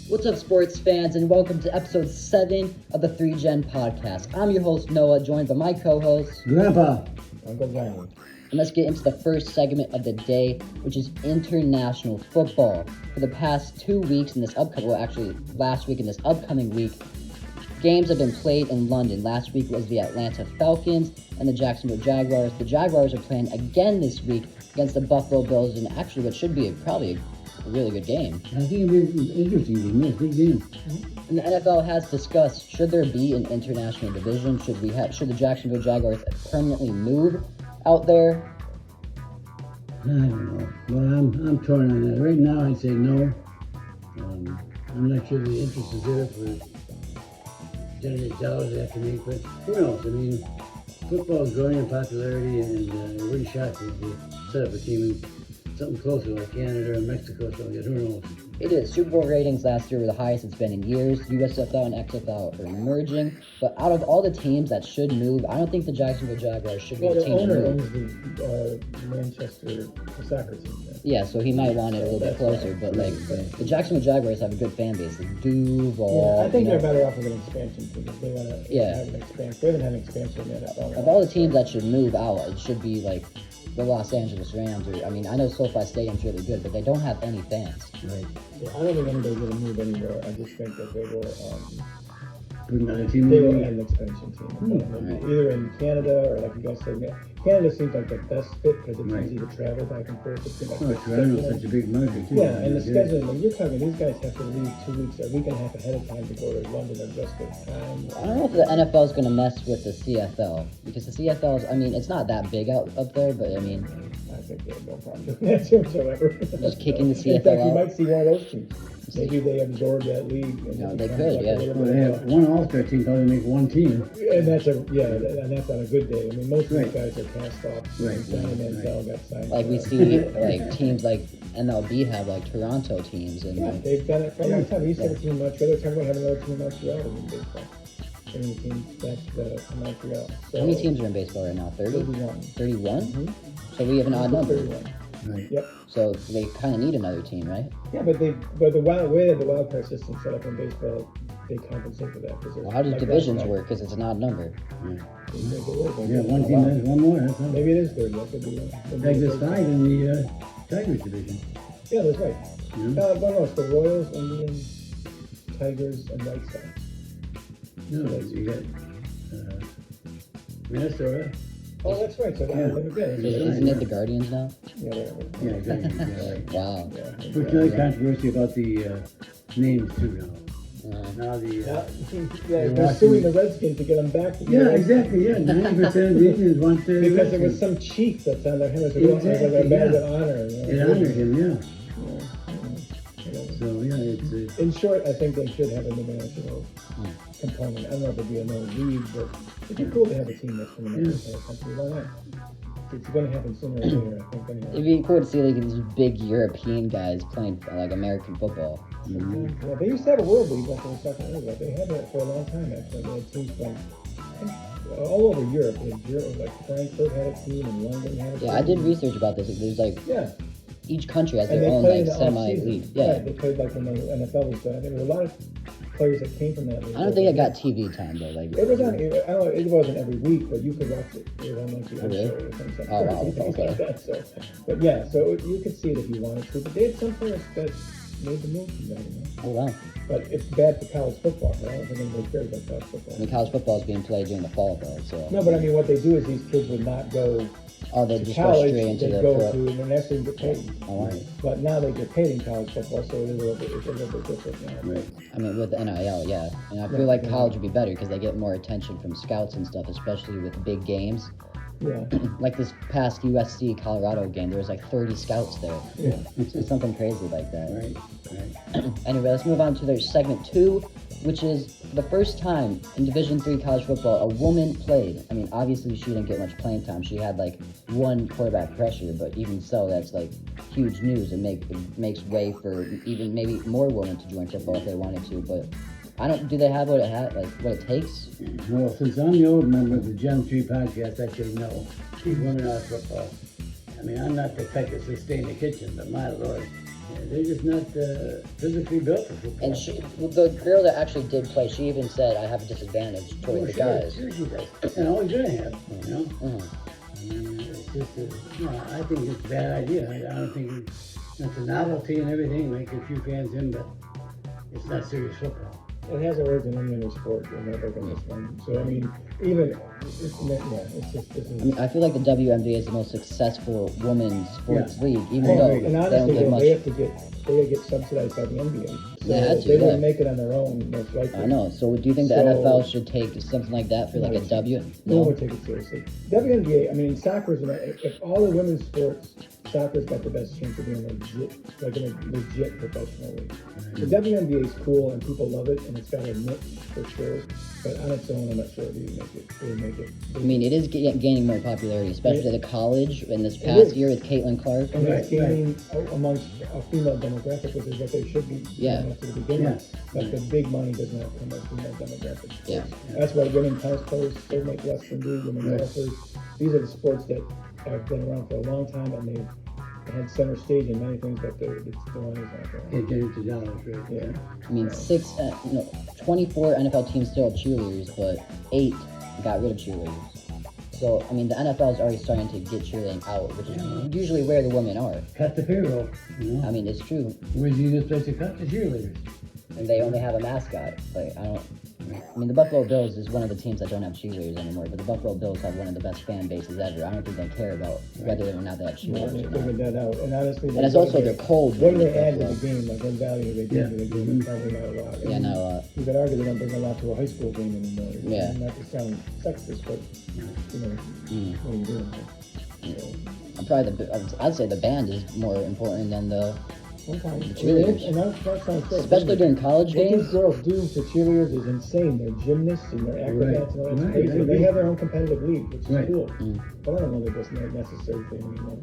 What's up, sports fans, and welcome to episode 7 of the 3Gen podcast. I'm your host, Noah, joined by my co-host, Grandpa. Uncle Johnny. and let's get into the first segment of the day, which is international football. For the past 2 weeks in this upcoming, well, actually last week and this upcoming week, games have been played in London. Last week was the Atlanta Falcons and the Jacksonville Jaguars. The Jaguars are playing again this week against the Buffalo Bills, and actually what should be probably a really good game. I think it'll be interesting game. Yes, big game. And the NFL has discussed, should there be an international division? Should the Jacksonville Jaguars permanently move out there? I don't know. Well, I'm torn on that. Right now, I'd say no. I'm not sure the interest is there for generate dollars they have to make, but who knows? I mean, football is growing in popularity, and it really shocked me if they set up a team in something closer like Canada or Mexico. So I guess who knows? It is. Super Bowl ratings last year were the highest it's been in years. USFL and XFL are emerging. But out of all the teams that should move, I don't think the Jacksonville Jaguars should be Well, the the team to owner move. owns the Manchester soccer team. Yeah, so he might want it a little bit That's closer. right. But, like, Right. the Jacksonville Jaguars have a good fan base. Like Duval. Yeah, I think you know. they're better off with an expansion team if they want to Yeah. have an expansion. They haven't had an expansion in the NFL. Of all the teams that should move out, it should be, like, the Los Angeles Rams. Or, I mean, I know SoFi Stadium's really good, but they don't have any fans. Right. Yeah, I don't think anybody's going to move anywhere. I just think that they will Put another team they will in. add an expansion team. Right. Either in Canada or, like you guys said, Canada seems like the best fit because it's Right. easy to travel back and forth. It's Oh, Toronto's such a big market, too. Yeah, and the scheduling, when you're talking, these guys have to leave 2 weeks, a week and a half ahead of time to go to London or just in time. I don't know if the NFL is going to mess with the CFL, because the CFL is, I mean, it's not that big out up there, but I mean, I think they have no problem doing that whatsoever. Just kicking the In CFL fact, you out? might see one of those teams. Maybe they absorb that league. And No, it they becomes could, like a yeah. little Well, bit they of have one All-Star team probably make one team. and that's and that's on a good day. I mean, most of these Right. guys are cast off. Right. Johnny Manziel got signed. like we see like teams like MLB have like Toronto teams, and Yeah, like, they've done it for a long time. We used to have a Yeah. team in Montreal. They're talking about having another team in Montreal in baseball. And the team that's Montreal. So, how many teams are in baseball right now? 30? 31. 31? Mhm. So we have an odd number. 31. Right. Yep. So they kind of need another team, right? Yeah, but the way the wild card system set up in baseball, they compensate for that. Well, how does like divisions last night, work? Because it's an odd number. they make it work. Yeah, one team has one more. That's all. Maybe it is 30. That could be one. In fact, there's 5 in the Tigers division. Yeah, that's right. Yeah. No, it's the Royals, Indians, Tigers, and White Sox. No, you got Minnesota. Oh, that's right. So Yeah. Isn't it the Guardians now? Yeah, whatever. Yeah, exactly. Yeah, right. Wow. Yeah, There's really controversy about the names too now. Now the yeah, they're suing the Redskins to get them back. yeah, exactly. Yeah, 90% of the Indians want the Because there was Redskins. some chief that's on their helmet, so they don't have like a Exactly, badge yeah. of honor. You It know? honored him, yeah. Yeah. So yeah, it's In short, I think they should have an international component. I don't know if it'd be another league, but it'd be cool to have a team that's from another country. Why not? It's going to happen sooner or later, I think. Anyway. It'd be cool to see like these big European guys playing like American football. Yeah, they used to have a world league like I was talking earlier. They had that for a long time, actually. They had teams from all over Europe. They had Europe, like Frankfurt had a team, and London had a team. Yeah, I did research about this. There's like Yeah. each country has And their they own played like in the semi off-season. league. Yeah. Right, they played like when the NFL was done. There were a lot of players that came from that league. I don't think I got TV time though. Like It was on. I don't know. It wasn't every week, but you could watch it. It was on like the Oh, really? show or something. Oh, wow, Things okay. like that. So, but yeah, so you could see it if you wanted to. But they had some players that made the move from that, you know. oh wow. But it's bad for college football. But I don't think anybody cares about college I football. mean, college football is being played during the fall though. So No, but I mean, what they do is these kids would not go oh, they to just go college. straight into They the go pro. to international and get paid. Oh, right. But now they get paid in college football, so it is it's a little bit different now. right. I mean, with the NIL, yeah. And I feel like college would be better because they get more attention from scouts and stuff, especially with big games. Yeah. Like this past USC Colorado game, there was like 30 scouts there. Yeah. It's something crazy like that. Right. Right. Anyway, let's move on to their segment 2, which is for the first time in Division III college football, a woman played. I mean, obviously she didn't get much playing time. She had like one quarterback pressure, but even so, that's like huge news. It makes way for even maybe more women to join football if they wanted to. But I don't. Do they have what it takes? Well, since I'm the old member of the Gen 3 podcast, I say no. Keep women out of football. I mean, I'm not the type to sustain the kitchen, but my lord, They're just not physically built for football. And the girl that actually did play, she even said, "I have a disadvantage toward the guys." Sure she does. And always gonna have, you know? Mhm. I mean, it's just I think it's a bad idea. I don't think it's a novelty and everything, make a few fans in, but it's not serious football. It has origin in any other sport, and not like in this one. So I mean, even it's just this I is. mean, I feel like the WNBA is the most successful women's sports league, even Oh, though right. they And don't honestly, get much. they get subsidized by the NBA. So They had to, they wouldn't yeah. make it on their own, most likely. I know. So, do you think the So- NFL should take something like that for like a W? No one No. would take it seriously. WNBA, I mean, soccer's if all the women's sports, soccer's got the best chance of being legit professional league. The WNBA is cool and people love it, and it's got a niche for sure. But on its own, I'm not sure it would make it. I mean, it is gaining more popularity, especially at the college in this is. past year with Caitlin Clark. And it's Right, gaining amongst a female demographic, which is what they should be Yeah. doing after the beginning. Yeah. But the big money does not come from female demographics. Yeah. That's why women tennis players still make less than do women Right. golfers. These are the sports that have been around for a long time, and they've had center stage in many things, but the money's not there. Can't get into dollars, right? Yeah. I mean, 24 NFL teams still have cheerleaders, but 8 got rid of cheerleaders. So, I mean, the NFL is already starting to get cheerleading out, which is usually where the women are. Cut the payroll, you know? I mean, it's true. Where's the easiest place to cut? The cheerleaders. And they only have a mascot. Like, I mean, the Buffalo Bills is one of the teams that don't have cheerleaders anymore, but the Buffalo Bills have one of the best fan bases ever. I don't think they care about whether or not they have Yeah, they cheerleaders or figured not. that out. And honestly, And it's also their cold. what do they in add to Buffalo. the game? Like what value they bring to the game? Probably not a lot. Yeah, not a lot. You could argue they don't bring a lot to a high school game anymore. Yeah. Not to sound sexist, but you know, what are you doing? So, I'm probably I'd say the band is more important than the, sometimes. cheerleaders. And that sounds fair. especially during college What these games. girls do to cheerleaders is insane. They're gymnasts and they're acrobats and all that's Right. crazy. Right. They have their own competitive league, which is Right. cool. Mm. But I don't know that that's not a necessary thing anymore.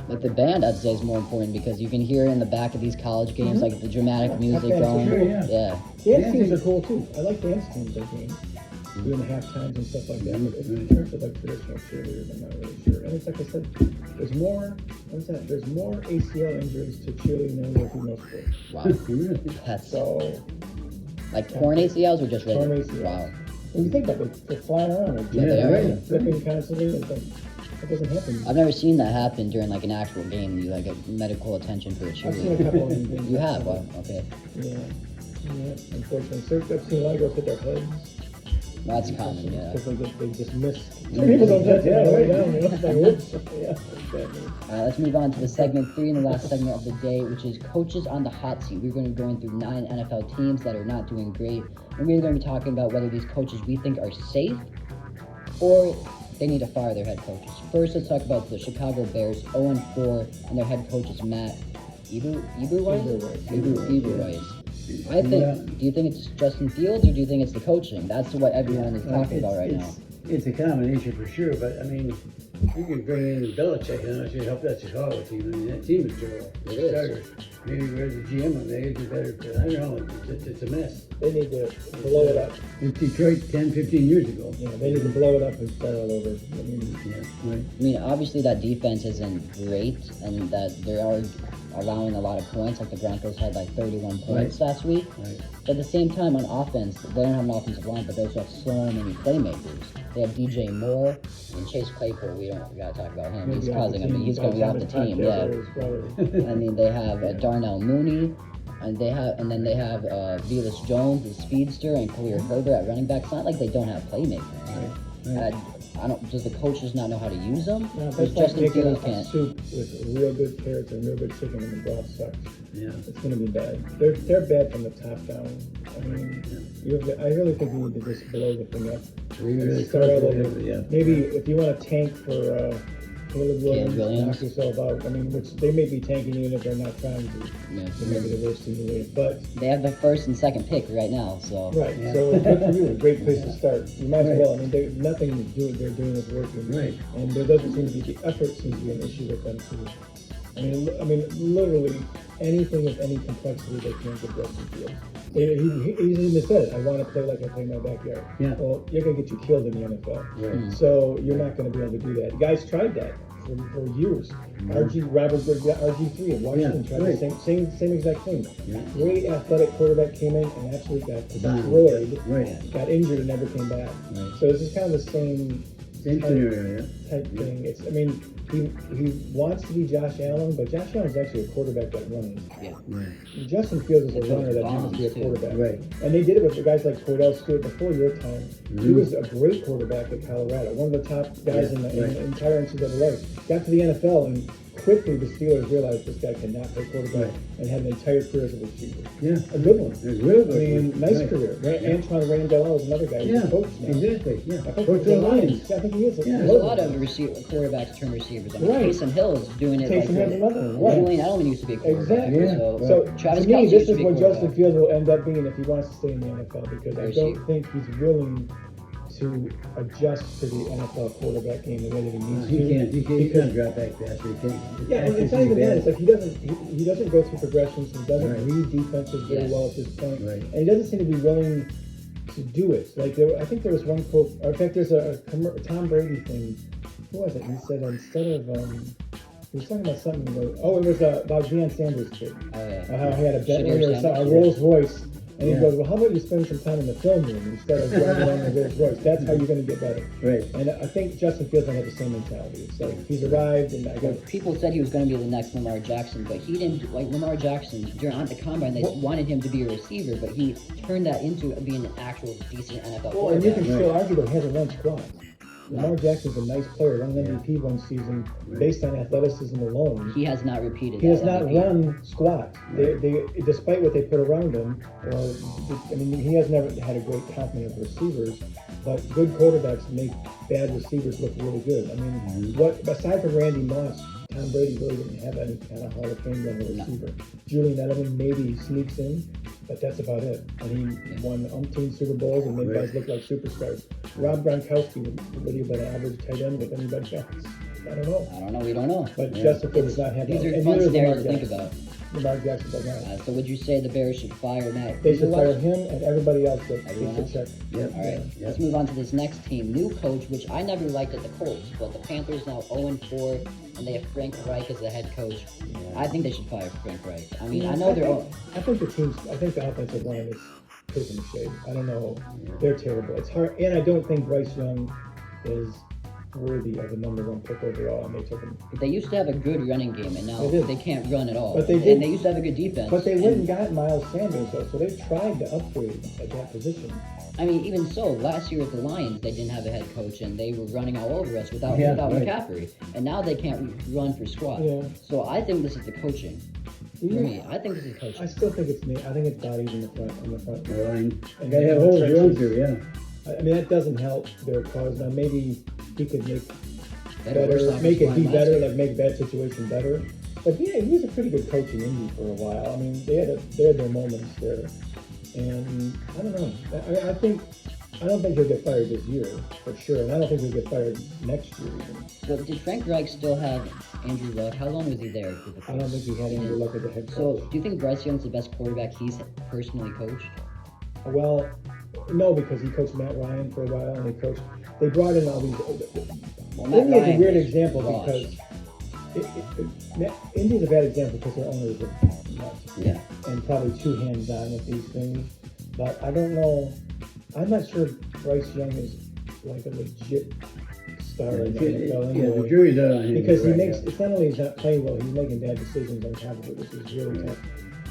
Like the band, I'd say is more important because you can hear in the back of these college games, like the dramatic music Okay, going. sure, yeah. Yeah. Dance teams are cool too. I like dance teams, I think. Doing half times and stuff like that. But in terms of like traditional cheerleaders, I'm not really sure. And it's like I said, there's more ACL injuries to cheerleading than other female sports. Wow. Really? That's So like torn ACLs or just Torn regular? ACLs. Wow. when you think about it, they're flying around, Yeah, they are. they're flipping constantly. It's like, that doesn't happen. I've never seen that happen during like an actual game. You like get medical attention for a I've seen a cheerleader. couple of them. You have? Wow. Okay. Yeah. Unfortunately, so I've seen a lot of girls hit their heads. That's common. Yeah. Because they just miss. Mhm. People don't touch it on the way down, you know? It's like, whoops. Yeah, exactly. Let's move on to the segment 3 and the last segment of the day, which is coaches on the hot seat. We're going to be going through 9 NFL teams that are not doing great, and we're going to be talking about whether these coaches we think are safe or they need to fire their head coaches. First, let's talk about the Chicago Bears, 0-4, and their head coach is Matt Eberweiss. I think. Yeah. Do you think it's Justin Fields or do you think it's the coaching? That's what everyone is talking about right now. It's a combination for sure, but I mean, you could bring in Belichick and that should help that Chicago team. I mean, that team is terrible. It is. Starters. Maybe where's the GM of they could do better, but I don't know. It's a mess. They need to blow it up. In Detroit 10, 15 years ago. Yeah, they need to blow it up and start all over. I mean, Yeah, right. I mean, obviously that defense isn't great, and that they are allowing a lot of points. Like the Broncos had like 31 points last week. Right. But at the same time, on offense, they don't have an offensive line, but they also have so many playmakers. They have DJ Moore and Chase Claypool. We gotta talk about him. He's causing. I mean, he's gonna be off the team. Yeah. I mean, they have Darnell Mooney, and then they have Velus Jones, the speedster, and Khalil Herbert at running back. It's not like they don't have playmakers. Right. I don't. Does the coach just not know how to use them? No, Because that's like Justin making Fields a can't. soup with real good carrots and real good chicken and the broth sucks. Yeah. It's going to be bad. They're bad from the top down. I mean, I really think you need to just blow the thing up. We and really start all covered it, over. yeah. Maybe if you want to tank for Caleb Williams, knock yourself out. I mean, which they may be tanking even if they're not trying to. Yeah. It may be the worst team in the league, but They have the first and second pick right now, so. right. Yeah. So good for you. Great place to start. You might as well. I mean, nothing they're doing is working. Right. And there doesn't seem to be the effort seems to be an issue with them too. I mean, literally anything with any complexity they can't get Justin Fields. He even said, "I want to play like I play in my backyard." Yeah. Well, you're gonna get you killed in the NFL. Right. So you're not gonna be able to do that. Guys tried that. for years. Robert Good got RG3 in Washington tried right. the same exact thing. Yeah. Great athletic quarterback came in and absolutely got Bombed. destroyed. Right. Got injured and never came back. Right. So this is kind of the same Same scenario, type thing. It's, I mean, he wants to be Josh Allen, but Josh Allen's actually a quarterback that runs. Yeah. Right. Justin Fields is a He runner that throws happens to be a bombs, too. quarterback. Right. And they did it with guys like Cordell Stewart before your time. He Mhm. was a great quarterback at Colorado, one of the top guys Yeah, in right. the entire NCAA. Got to the NFL, and quickly the Steelers realized this guy cannot play quarterback, Right. and had an entire career as a receiver. Yeah. A good one. It's real I good. mean, nice Right. career. Yeah. Antoine Randall was another guy. He's Yeah, a coach now. exactly. Yeah. I think Coach the of the Lions. Lions. I think he is. Yeah. There's a lot of quarterbacks turn receivers. I mean, Right. Taysom Hill is doing it. Taysom Hill's another one. Right. Julian Edelman used to be a quarterback. Exactly. Yeah. So, So Travis to me, Kelce this used to is be a what quarterback. Justin Fields will end up being if he wants to stay in the NFL, because I There's don't you. think he's willing to adjust to the NFL quarterback game the way that he needs He to. can't. He because- can't drop back fast. He can't. Yeah, and it's not even that. It's like he doesn't go through progressions. He doesn't Right. read defenses very Yes. well at this point, Right. and he doesn't seem to be willing to do it. Like I think there was one quote. Or in fact, there's a Tom Brady thing. Who was it? He said instead of he was talking about something. It was about Deion Sanders' kid. Oh, yeah. How he had a Shadir Bentley or a Sanders. Rolls Royce. And Yeah. he goes, well, how about you spend some time in the film room instead of driving around the Rolls Royce? That's how you're going to get better. Right. And I think Justin Fields might have the same mentality. It's like he's arrived, and I Well, got people said he was going to be the next Lamar Jackson, but he didn't. Like Lamar Jackson, during at the combine, they wanted him to be a receiver, but he turned that into being an actual decent NFL well, and you can quarterback. still argue that he hasn't run squats. Lamar Jackson's a nice player, won an MVP one season based on athleticism alone. He has not repeated. He has that not MVP. run squats. They, despite what they put around him, or I mean, he has never had a great complement of receivers. But good quarterbacks make bad receivers look really good. I mean, what aside from Randy Moss, Tom Brady really didn't have any kind of Hall of Fame level receiver. Julian Edelman maybe sneaks in, but that's about it. And he won umpteen Super Bowls and made guys look like superstars. Rob Gronkowski would he have been an average tight end with anybody else? I don't know. I don't know. We don't know. But Justin Fields does not have These that. are And fun neither does scenarios Lamar to think Jackson. about. Lamar Jackson does not. So would you say the Bears should fire Matt? They should fire Eberflus? him and everybody else that Everyone takes a else? check. Yep. All right, Yep. let's move on to this next team. New coach, which I never liked at the Colts, but the Panthers now 0-4, and they have Frank Reich as the head coach. I think they should fire Frank Reich. I mean, I know they're all. I think the offensive line is taking the shade. I don't know. They're terrible. It's hard, and I don't think Bryce Young is worthy of a #1 pick overall, and they took him. But they used to have a good running game, and now They did. they can't run at all. But they and did. they used to have a good defense. But they and- went and got Miles Sanders, though, so they tried to upgrade at that position. I mean, even so, last year at the Lions, they didn't have a head coach, and they were running all over us without Yeah, without right. McCaffrey. And now they can't run for squad. Yeah. So I think this is the coaching. For me, I think this is I coaching. still think it's me. I think it's bodies in the front. On the front. The line. And Gotta have holes to run through. Yeah. I mean, that doesn't help their cause. Now, maybe he could make Better better, offensive make it line be last better, year. like make bad situation better. But yeah, he was a pretty good coach in Indy for a while. I mean, they had their moments there, and I don't know. I don't think he'll get fired this year for sure, and I don't think he'll get fired next year even. But did Frank Reich still have Andrew Luck? How long was he there with the Colts? I don't think he had Andrew Luck as the head So, coach. do you think Bryce Young's the best quarterback he's personally coached? Well, no, because he coached Matt Ryan for a while, and they brought in all these. Well, Matt Indy is a Ryan weird was example washed. because Indy is a bad example because their owners are nuts. Yeah. And probably too hands-on with these things. But I don't know. I'm not sure Bryce Young is like a legit star in the NFL Yeah, the anyway. jury's out on him. Because he right, makes, yeah. it's not only he's not playing well, he's making bad decisions on top of it, which is really tough.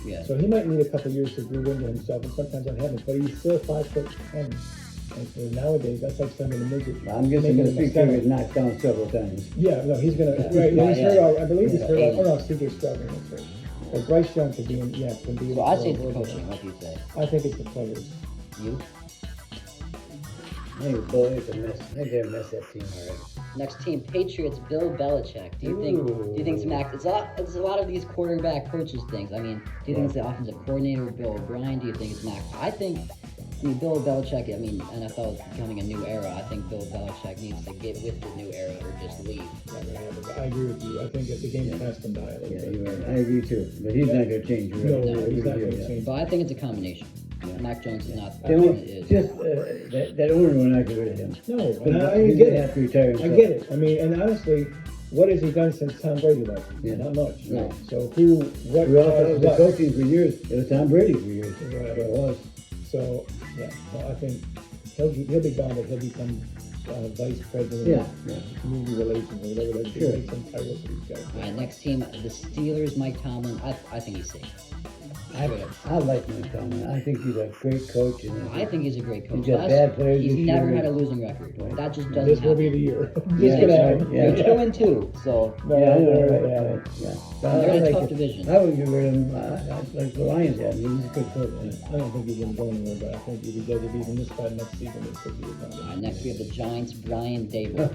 Yeah. So he might need a couple years to grow into himself, and sometimes that happens. But he's still 5'10", and for nowadays, that's like something to make it. I'm guessing making the him a big center. was knocked down several times. Yeah, no, he's gonna. Yeah. Right, Yeah, he's yeah. hurt. I believe he's Yeah. hurt. Oh no, CJ Stroud. That's right. But Bryce Young could be in. Yeah, can be. So I say it's the coaching. What do you say? I think it's the players. You? I think it's a mess. I think they messed that team already. Next team, Patriots. Bill Belichick. Do you think it's Mac? It's a lot of these quarterback coaches things. I mean, do you think it's the offensive coordinator, Bill O'Brien? Do you think it's Mac? I mean, Bill Belichick. I mean, NFL is becoming a new era. I think Bill Belichick needs to get with the new era or just leave. Not gonna happen. I agree with you. I think that the game's passed him by a little Yeah, bit. you're right. I agree too. But he's not going to change. Right? No, No, he's not Yeah. going to change. But I think it's a combination. Yeah. Mac Jones is not. They won't, is. just that owner will not get rid of him. No, He's and I gonna get have it. to retire I himself. get it. I mean, and honestly, what has he done since Tom Brady left? Yeah. Not much. No. So what We all thought it caused was the what? coaching for years. It was Tom Brady for years. Right. That's what it was. So yeah, so I think he'll be gone, but he'll become vice president Yeah, of yeah. community relations or whatever that is. Sure. Make some title for these guys. All right, next team, the Steelers. Mike Tomlin. I think he's safe. I like Mike Tomlin. I think he's a great coach. And I think he's a great coach. He's got bad players He's this never year. had a losing record. Right. That just doesn't This will happen. be the year. Yeah, This could that's happen. right. Yeah. You're 2-2, so No, Yeah, I know, they're- right, yeah. right, yeah. But They're in a I tough like it. division. I would get rid of him like the Lions had. He's a good coach. I don't think he wouldn't go anywhere, but I think if he does it even this spot next season, it's because he would come All in. right, next we have the Giants. Brian Dable.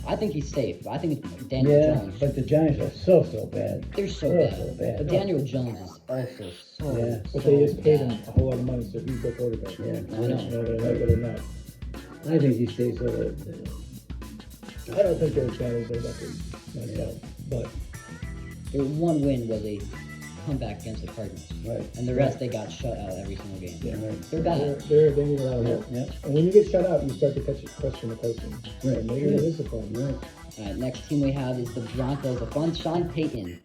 I think he's safe. I think it's Daniel Yeah, Jones. but the Giants are so bad. They're so Oh, bad. so bad. But Daniel Jones is also so. Yeah. But so they just paid him bad. a whole lot of money, so he's their quarterback. Yeah, I know. You know, they're not. I think he stays so that. I don't think they're as bad as their record myself, but Their one win was a comeback against the Cardinals. Right. And the rest they got shut out every single game. yeah, Right. They're bad. they need a lot of Yeah, help. yeah, And when you get shut out, you start to question the coaching. Right. And maybe it is a problem. right. All right, next team we have is the Broncos. The fun Sean Payton.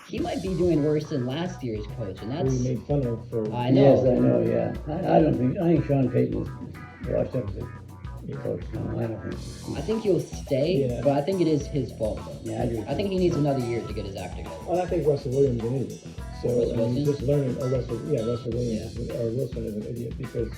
He might be doing worse than last year's coach, and Who that's. we made fun of for. I Yes, know. I know, yeah. I think Sean Payton is washed up as a coach. No, I don't think. I think he'll stay, Yeah. but I think it is his fault though. Yeah, I agree. I think he needs another year to get his act together. Well, I think Russell Williams is an idiot. So Russell I mean, Wilson? just learning, Russell Williams or Wilson is an idiot because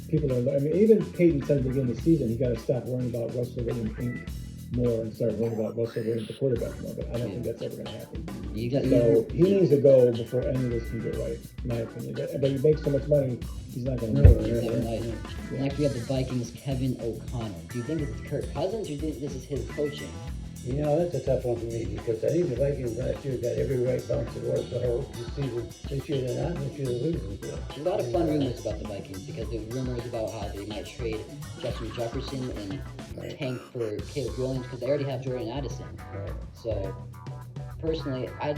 people are. I mean, even Peyton said at the beginning of the season, he got to stop worrying about Russell Williams Inc. more and start worrying about Russell Williams the quarterback more. But I don't think that's ever going to happen. You got So he needs to go before any of this can get right, in my opinion. But he makes so much money, he's not going to. No, do it. Kevin Knight. Next we have the Vikings. Kevin O'Connell. Do you think this is Kirk Cousins, or do you think this is his coaching? You know, that's a tough one for me because I think the Vikings last year got every right bounce it was the whole season. This year they're not, this year they're losing. There's a lot of fun rumors about the Vikings because there's rumors about how they might trade Justin Jefferson and tank for Caleb Williams because they already have Jordan Addison. Right. So personally, I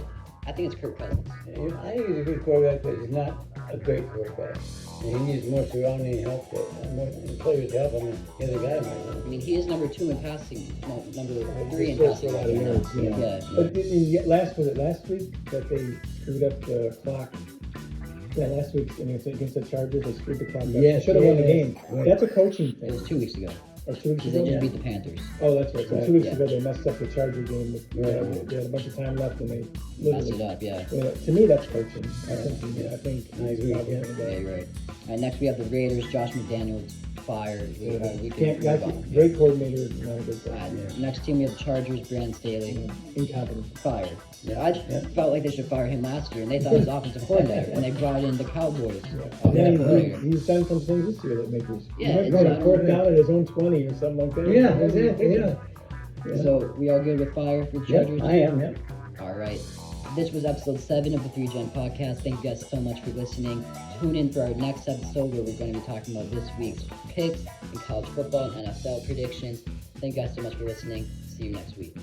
think it's Kirk Cousins. I think he's a good quarterback, but he's not a great quarterback. And he needs more surrounding help, more players to help him. The other guy might I not. mean, he is number 2 in passing, no, number 3 in He's passing. supposed to a lot of yards yards, right now. yeah. Yeah. But last week that they screwed up the clock? Yeah, last week against the Chargers, they screwed the clock up. Yes, Should have won the yes, game. right. That's a coaching It thing. was 2 weeks ago Or 2 weeks because they ago. just Yeah. beat the Panthers. Oh, that's right. So Right, 2 weeks yeah. ago, they messed up the Charger game. Right. They had a bunch of time left, and they Messed literally. it up, yeah. To me, that's coaching. I think. Yeah. I think. I agree, he's probably yeah. gonna go. Yeah, you're right. And next we have the Raiders. Josh McDaniels fired. We Can't, can that's move on. great coordinator, not a good Uh, coach. next team we have the Chargers. Brandon Staley Incompetent. fired. Yeah, I yeah. felt like they should fire him last year, and they thought he was offensive coordinator, and they brought in the Cowboys. And then player. he's done some things this year that make us. Yeah, he might it's go to not- fourth down at his own 20 or something like that. Yeah, exactly, yeah. So we all good with fire for the Yep, Chargers? I am, yeah. All right. This was episode 7 of the 3Gen Podcast. Thank you guys so much for listening. Tune in for our next episode where we're going to be talking about this week's picks in college football and NFL predictions. Thank you guys so much for listening. See you next week.